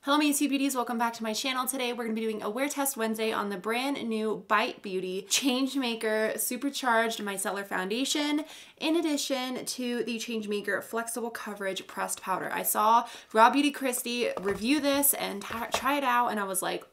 Hello my sweet beauties, welcome back to my channel. Today we're going to be doing a wear test Wednesday on the brand new Bite Beauty Changemaker Supercharged Micellar Foundation, in addition to the Changemaker Flexible Coverage Pressed Powder. I saw Raw Beauty Christy review this and try it out and I was like,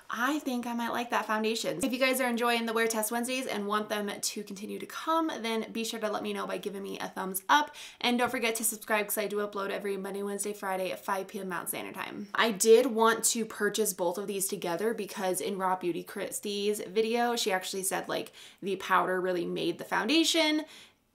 I think I might like that foundation. If you guys are enjoying the Wear Test Wednesdays and want them to continue to come, then be sure to let me know by giving me a thumbs up. And don't forget to subscribe because I do upload every Monday, Wednesday, Friday at 5 p.m. Mountain Standard Time. I did want to purchase both of these together because in Raw Beauty Christy's video, she actually said like the powder really made the foundation,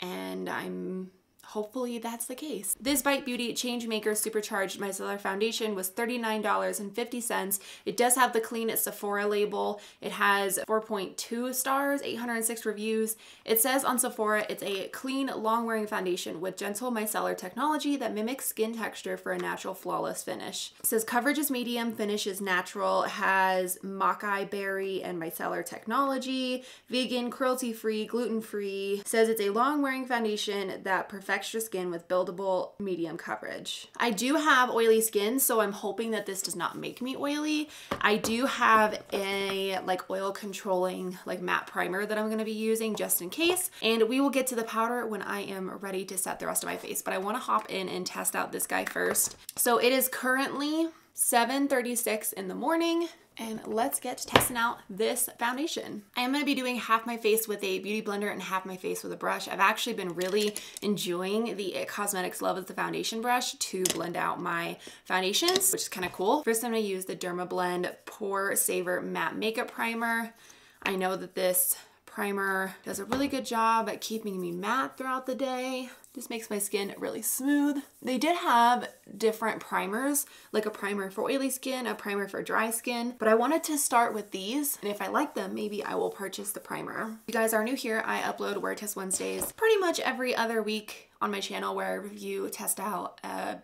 and hopefully that's the case. This Bite Beauty Changemaker Supercharged Micellar Foundation was $39.50. It does have the clean Sephora label. It has 4.2 stars, 806 reviews. It says on Sephora it's a clean, long-wearing foundation with gentle micellar technology that mimics skin texture for a natural, flawless finish. It says coverage is medium, finish is natural, has maca berry and micellar technology, vegan, cruelty-free, gluten-free. It says it's a long-wearing foundation that perfects your skin with buildable medium coverage. I do have oily skin, so I'm hoping that this does not make me oily. I do have a like oil controlling like matte primer that I'm going to be using just in case, and we will get to the powder when I am ready to set the rest of my face, but I want to hop in and test out this guy first. So it is currently 7:36 in the morning. And let's get to testing out this foundation. I am going to be doing half my face with a beauty blender and half my face with a brush. I've actually been really enjoying the It Cosmetics Love of the Foundation brush to blend out my foundations, which is kind of cool. First, I'm going to use the Dermablend Poresaver Matte Makeup Primer. I know that this primer does a really good job at keeping me matte throughout the day. Just makes my skin really smooth. They did have different primers, like a primer for oily skin, a primer for dry skin, but I wanted to start with these, and if I like them, maybe I will purchase the primer. If you guys are new here, I upload Wear Test Wednesdays pretty much every other week on my channel where I review, test out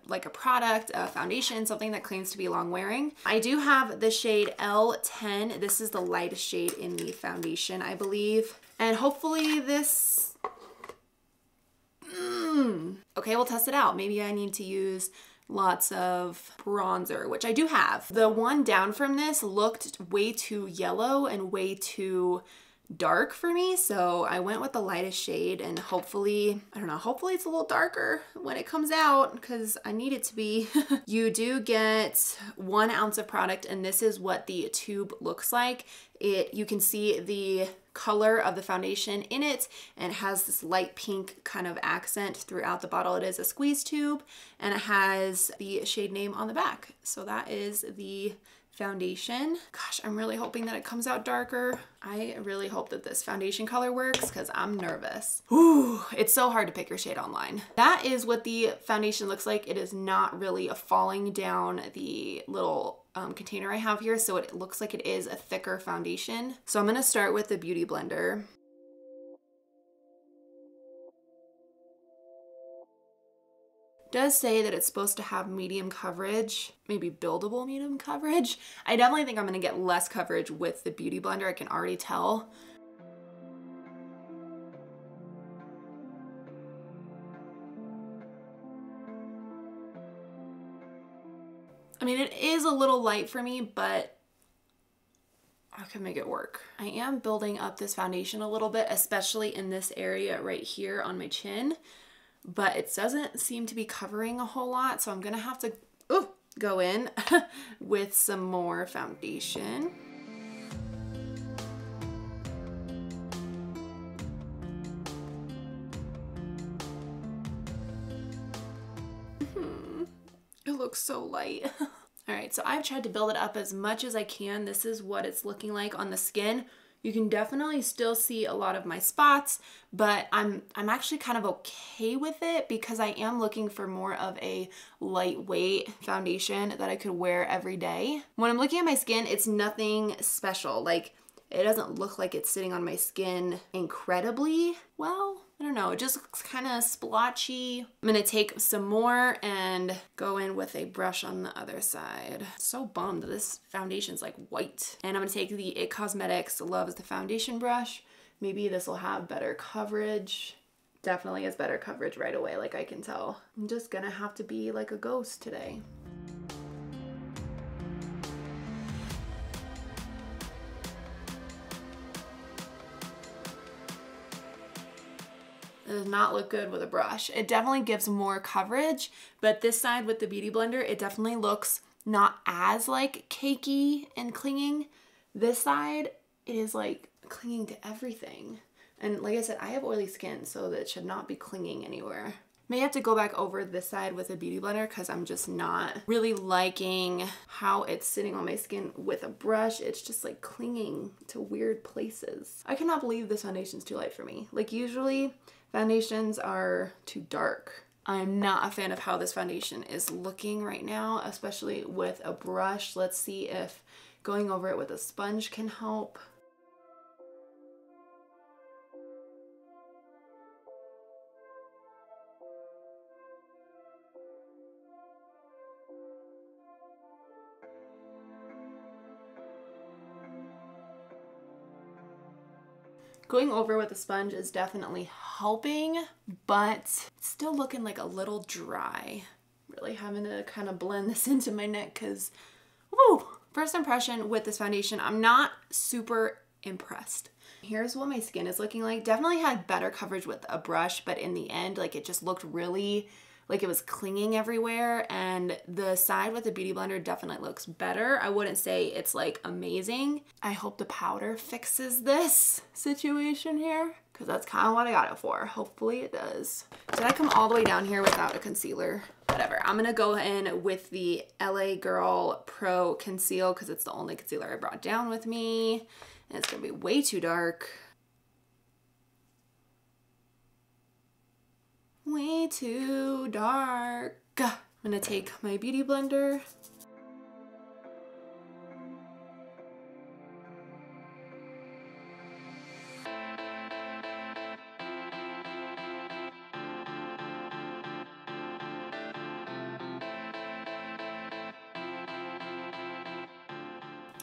like a product, a foundation, something that claims to be long wearing. I do have the shade L10. This is the lightest shade in the foundation, I believe. And hopefully this, okay, we'll test it out. Maybe I need to use lots of bronzer, which I do have. The one down from this looked way too yellow and way too dark for me, so I went with the lightest shade, and hopefully, I don't know, hopefully it's a little darker when it comes out because I need it to be. You do get 1 ounce of product, and this is what the tube looks like. You can see the color of the foundation in it, and it has this light pink kind of accent throughout the bottle. It is a squeeze tube, and it has the shade name on the back. So that is the foundation. Gosh, I'm really hoping that it comes out darker. I really hope that this foundation color works because I'm nervous. Ooh, it's so hard to pick your shade online. That is what the foundation looks like. It is not really falling down the little container I have here, so it looks like it is a thicker foundation. So I'm gonna start with the beauty blender. Does say that it's supposed to have medium coverage, maybe buildable medium coverage. I definitely think I'm gonna get less coverage with the beauty blender, I can already tell. I mean, it is a little light for me, but I can make it work. I am building up this foundation a little bit, especially in this area right here on my chin, but it doesn't seem to be covering a whole lot, so I'm gonna have to go in with some more foundation. It looks so light. All right, so I've tried to build it up as much as I can. This is what it's looking like on the skin. You can definitely still see a lot of my spots, but I'm actually kind of okay with it because I am looking for more of a lightweight foundation that I could wear every day. When I'm looking at my skin, it's nothing special. Like, it doesn't look like it's sitting on my skin incredibly well. I don't know, it just looks kind of splotchy. I'm gonna take some more and go in with a brush on the other side. So bummed that this foundation's like white. And I'm gonna take the It Cosmetics Love the Foundation brush. Maybe this will have better coverage. Definitely has better coverage right away, like I can tell. I'm just gonna have to be like a ghost today. It does not look good with a brush. It definitely gives more coverage, but this side with the Beauty Blender, it definitely looks not as like cakey and clinging. This side, it is like clinging to everything. And like I said, I have oily skin, so that should not be clinging anywhere. May have to go back over this side with a Beauty Blender because I'm just not really liking how it's sitting on my skin with a brush. It's just like clinging to weird places. I cannot believe this foundation's too light for me. Like usually foundations are too dark. I'm not a fan of how this foundation is looking right now, especially with a brush. Let's see if going over it with a sponge can help. Going over with a sponge is definitely helping, but it's still looking like a little dry. Really having to kind of blend this into my neck because, woo! First impression with this foundation, I'm not super impressed. Here's what my skin is looking like. Definitely had better coverage with a brush, but in the end, like it just looked really like it was clinging everywhere, and the side with the Beauty Blender definitely looks better. I wouldn't say it's like amazing. I hope the powder fixes this situation here because that's kind of what I got it for. Hopefully it does. Did I come all the way down here without a concealer? Whatever. I'm gonna go in with the LA Girl Pro Conceal because it's the only concealer I brought down with me, and it's gonna be way too dark. Way too dark. I'm gonna take my Beauty Blender.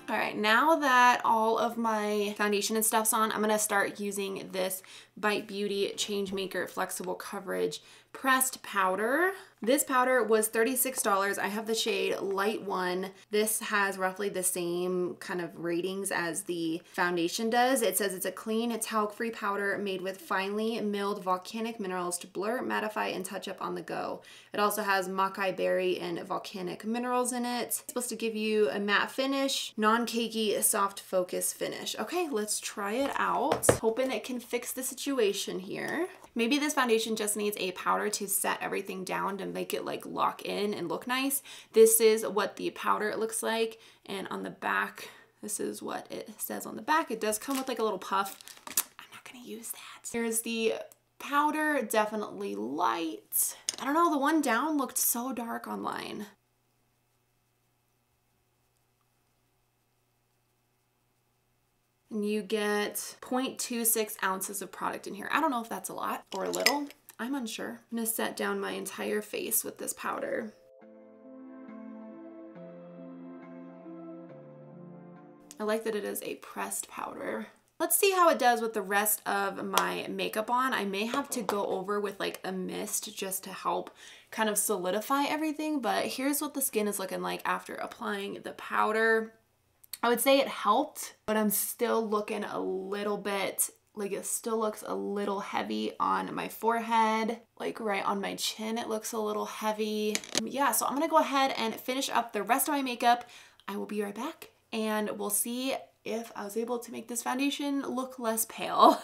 All right, now that all of my foundation and stuff's on, I'm gonna start using this Bite Beauty Changemaker Flexible Coverage Pressed Powder. This powder was $36. I have the shade Light 1. This has roughly the same kind of ratings as the foundation does. It says it's a clean, talc-free powder made with finely milled volcanic minerals to blur, mattify, and touch up on the go. It also has makai berry and volcanic minerals in it. It's supposed to give you a matte finish, non-cakey, soft focus finish. Okay, let's try it out. Hoping it can fix the situation here. Maybe this foundation just needs a powder to set everything down to make it like lock in and look nice. This is what the powder looks like, and on the back, this is what it says on the back. It does come with like a little puff. I'm not gonna use that. Here's the powder, definitely light. I don't know, the one down looked so dark online. And you get 0.26 ounces of product in here. I don't know if that's a lot or a little. I'm unsure. I'm gonna set down my entire face with this powder. I like that it is a pressed powder. Let's see how it does with the rest of my makeup on. I may have to go over with like a mist just to help kind of solidify everything, but here's what the skin is looking like after applying the powder. I would say it helped, but I'm still looking a little bit, like it still looks a little heavy on my forehead, like right on my chin, it looks a little heavy. Yeah, so I'm gonna go ahead and finish up the rest of my makeup. I will be right back and we'll see if I was able to make this foundation look less pale.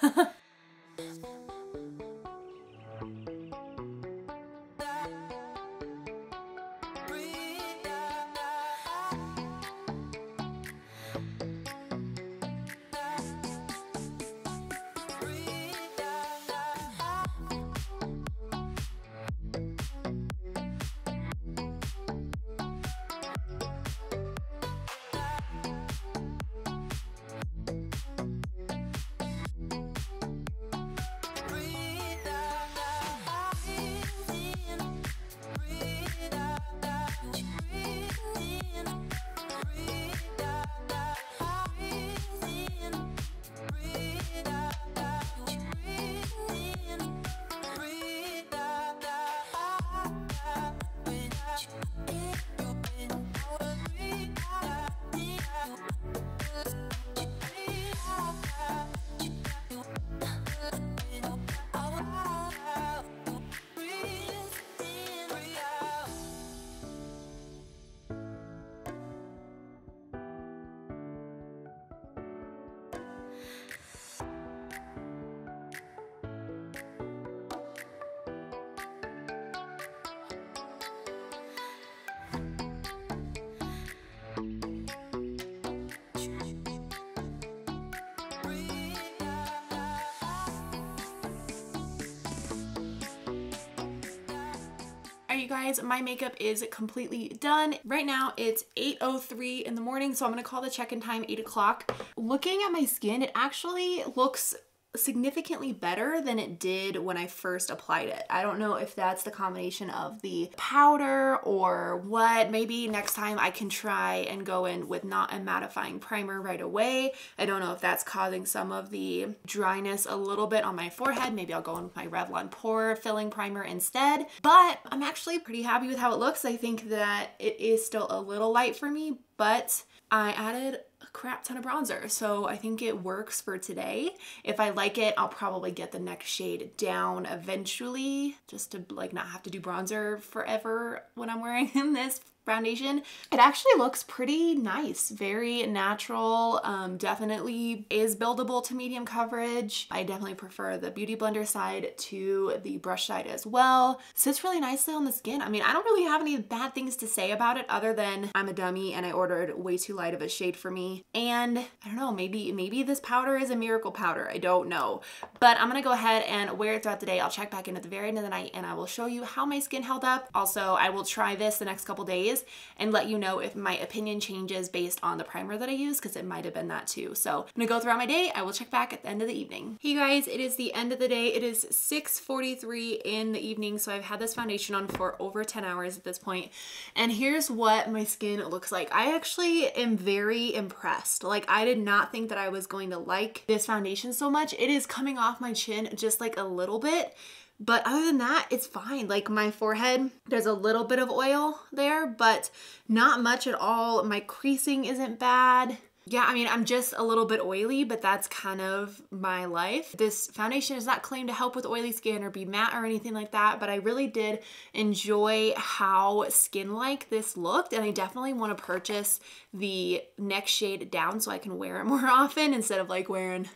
guys, my makeup is completely done. Right now it's 8:03 in the morning, so I'm gonna call the check-in time 8 o'clock. Looking at my skin, it actually looks significantly better than it did when I first applied it. I don't know if that's the combination of the powder or what. Maybe next time I can try and go in with not a mattifying primer right away. I don't know if that's causing some of the dryness a little bit on my forehead. Maybe I'll go in with my Revlon Pore Filling Primer instead. But I'm actually pretty happy with how it looks. I think that it is still a little light for me, but I added a crap ton of bronzer, so I think it works for today. If I like it, I'll probably get the next shade down eventually, just to like not have to do bronzer forever when I'm wearing this foundation. It actually looks pretty nice, very natural, definitely is buildable to medium coverage. I definitely prefer the Beauty Blender side to the brush side as well. Sits really nicely on the skin. I mean, I don't really have any bad things to say about it other than I'm a dummy and I ordered way too light of a shade for me. And I don't know, maybe this powder is a miracle powder. I don't know. But I'm gonna go ahead and wear it throughout the day. I'll check back in at the very end of the night and I will show you how my skin held up. Also, I will try this the next couple days and let you know if my opinion changes based on the primer that I use, because it might have been that too. So I'm gonna go throughout my day. I will check back at the end of the evening. Hey guys, it is the end of the day. It is 6:43 in the evening, so I've had this foundation on for over 10 hours at this point. And here's what my skin looks like. I actually am very impressed. Like, I did not think that I was going to like this foundation so much. It is coming off my chin just like a little bit. But other than that, it's fine. Like, my forehead, there's a little bit of oil there, but not much at all. My creasing isn't bad. Yeah, I mean, I'm just a little bit oily, but that's kind of my life. This foundation is not claimed to help with oily skin or be matte or anything like that, but I really did enjoy how skin-like this looked, and I definitely want to purchase the next shade down so I can wear it more often instead of like wearing,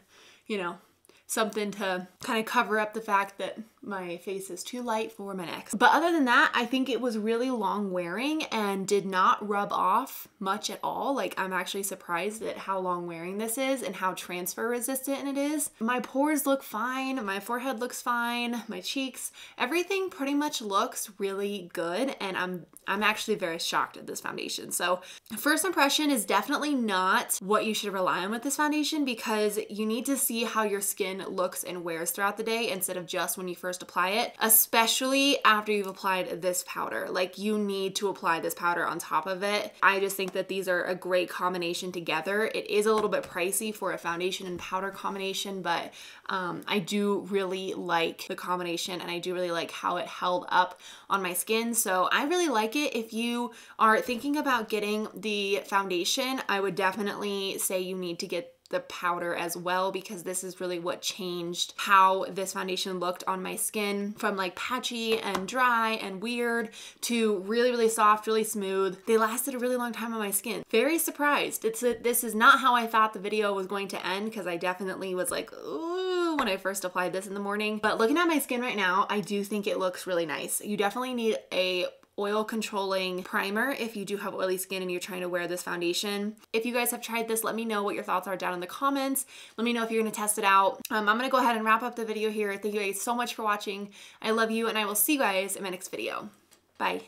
you know, something to kind of cover up the fact that my face is too light for my neck. But other than that, I think it was really long wearing and did not rub off much at all. Like, I'm actually surprised at how long wearing this is and how transfer resistant it is. My pores look fine, my forehead looks fine, my cheeks, everything pretty much looks really good, and I'm actually very shocked at this foundation. So first impression is definitely not what you should rely on with this foundation, because you need to see how your skin looks and wears throughout the day instead of just when you first apply it, especially after you've applied this powder. Like, you need to apply this powder on top of it. I just think that these are a great combination together. It is a little bit pricey for a foundation and powder combination, but I do really like the combination and I do really like how it held up on my skin. So I really like it. If you are thinking about getting the foundation, I would definitely say you need to get the powder as well, because this is really what changed how this foundation looked on my skin, from like patchy and dry and weird to really, really soft, really smooth. They lasted a really long time on my skin. Very surprised. This is not how I thought the video was going to end, because I definitely was like, ooh, when I first applied this in the morning. But looking at my skin right now, I do think it looks really nice. You definitely need a oil controlling primer if you do have oily skin and you're trying to wear this foundation. If you guys have tried this, let me know what your thoughts are down in the comments. Let me know if you're gonna test it out. I'm gonna go ahead and wrap up the video here. Thank you guys so much for watching. I love you, and I will see you guys in my next video. Bye.